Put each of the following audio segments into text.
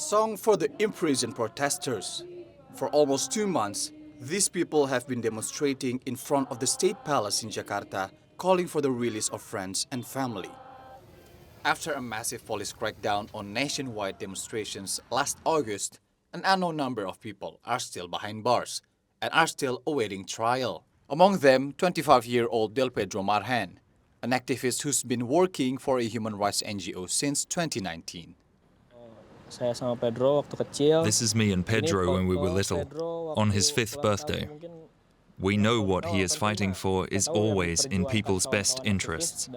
song for the imprisoned protesters. For almost 2 months, these people have been demonstrating in front of the State Palace in Jakarta, calling for the release of friends and family. After a massive police crackdown on nationwide demonstrations last August, an unknown number of people are still behind bars and are still awaiting trial. Among them, 25-year-old Delpedro Marhaen, an activist who's been working for a human rights NGO since 2019. This is me and Pedro when we were little, on his 5th birthday. We know what he is fighting for is always in people's best interests.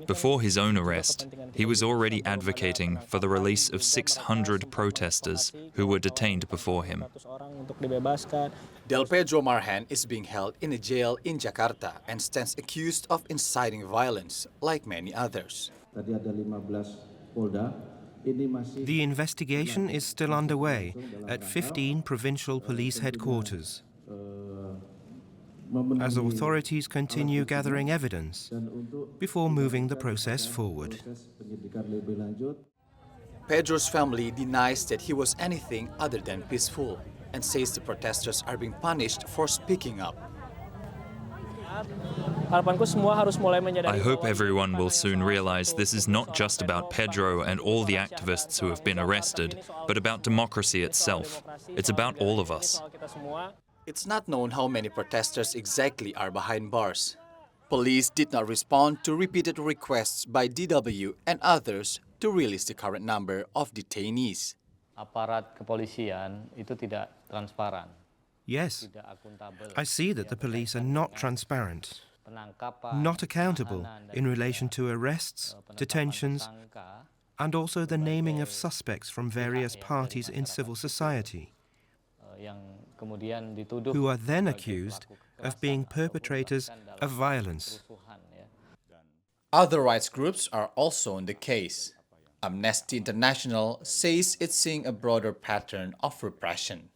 Before his own arrest, he was already advocating for the release of 600 protesters who were detained before him. Delpedro Marhaen is being held in a jail in Jakarta and stands accused of inciting violence, like many others. The investigation is still underway at 15 provincial police headquarters, as authorities continue gathering evidence before moving the process forward. Pedro's family denies that he was anything other than peaceful and says the protesters are being punished for speaking up. I hope everyone will soon realize this is not just about Pedro and all the activists who have been arrested, but about democracy itself. It's about all of us. It's not known how many protesters exactly are behind bars. Police did not respond to repeated requests by DW and others to release the current number of detainees. Aparat kepolisian itu tidak transparan. Yes, I see that the police are not transparent, not accountable in relation to arrests, detentions, and also the naming of suspects from various parties in civil society, who are then accused of being perpetrators of violence. Other rights groups are also in the case. Amnesty International says it's seeing a broader pattern of repression.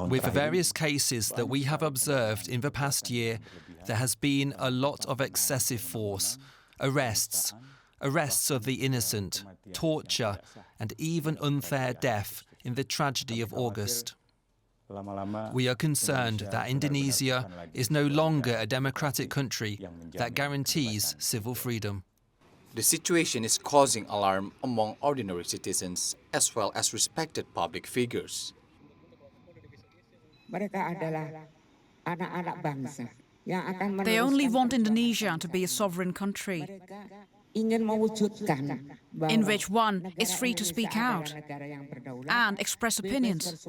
With the various cases that we have observed in the past year, there has been a lot of excessive force, arrests of the innocent, torture, and even unfair death in the tragedy of August. We are concerned that Indonesia is no longer a democratic country that guarantees civil freedom. The situation is causing alarm among ordinary citizens as well as respected public figures. They only want Indonesia to be a sovereign country, in which one is free to speak out and express opinions.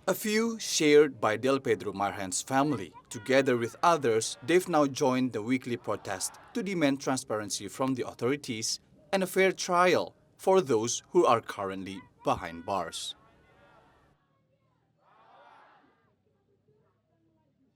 A few shared by Delpedro Marhaen's family. Together with others, they've now joined the weekly protest to demand transparency from the authorities and a fair trial for those who are currently behind bars.